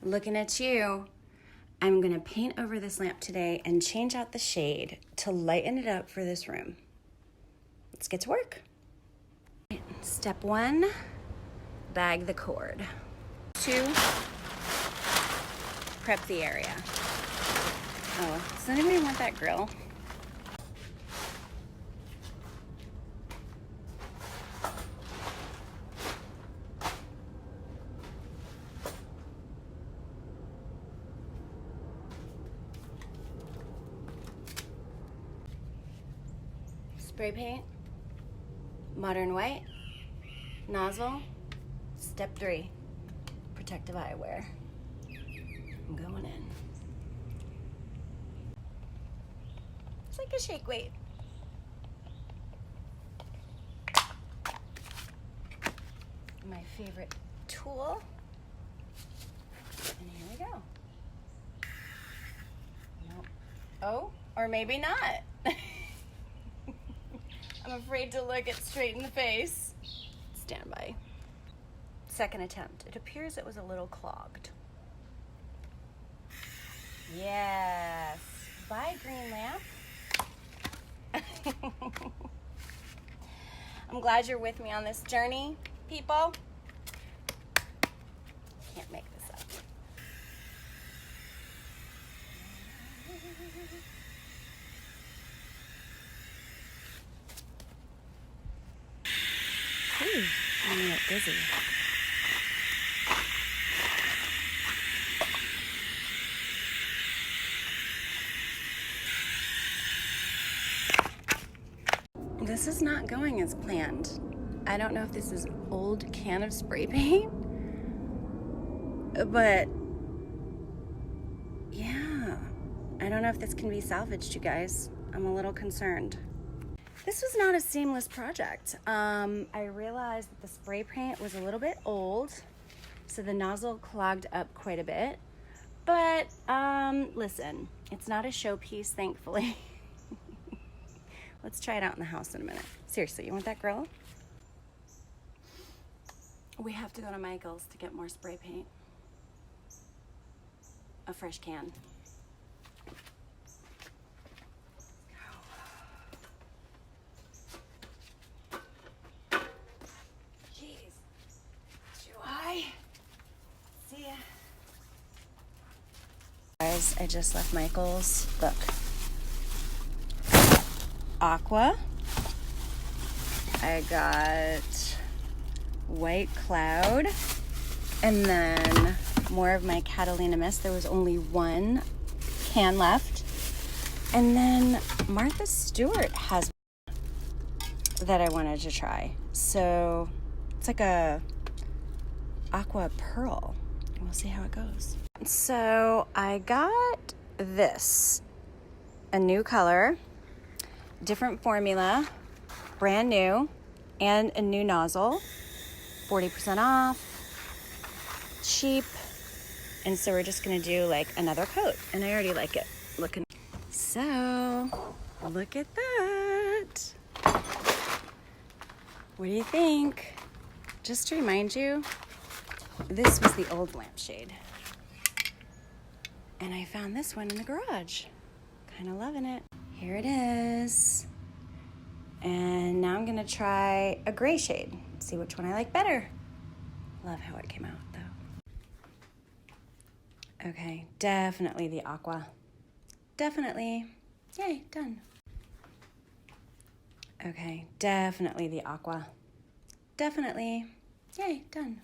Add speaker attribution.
Speaker 1: Looking at you. I'm gonna paint over this lamp today and change out the shade to lighten it up for this room. Let's get to work. Step 1, bag the cord. 2, prep the area. Oh, does anybody want that grill? Spray paint, modern white, nozzle, step 3, protective eyewear. I'm going in. It's like a shake weight. My favorite tool. And here we go. Nope. Oh, or maybe not. I'm afraid to look it straight in the face. Stand by. Second attempt. It appears it was a little clogged. Yes. Bye, green lamp. I'm glad you're with me on this journey, people. Can't make this up. Ooh, I'm gonna get dizzy. This is not going as planned. I don't know if this is old can of spray paint, but yeah, I don't know if this can be salvaged, you guys. I'm a little concerned. This was not a seamless project. I realized that the spray paint was a little bit old, so the nozzle clogged up quite a bit. But listen, it's not a showpiece, thankfully. Let's try it out in the house in a minute. Seriously, you want that grill? We have to go to Michael's to get more spray paint. A fresh can. Jeez. Do I? See ya. Guys, I just left Michael's. Look. Aqua. I got white cloud, and then more of my Catalina Mist. There was only one can left, and then Martha Stewart has that I wanted to try. So it's like a aqua pearl. We'll see how it goes. So I got this, a new color, different formula, brand new, and a new nozzle, 40% off, cheap. And so we're just gonna do like another coat, and I already like it looking. So look at that. What do you think? Just to remind you, this was the old lampshade, and I found this one in the garage. Kind of loving it. Here it is. And now I'm gonna try a gray shade. See which one I like better. Love how it came out though. Okay, definitely the aqua. Definitely. Yay, done. Okay, definitely the aqua. Definitely. Yay, done.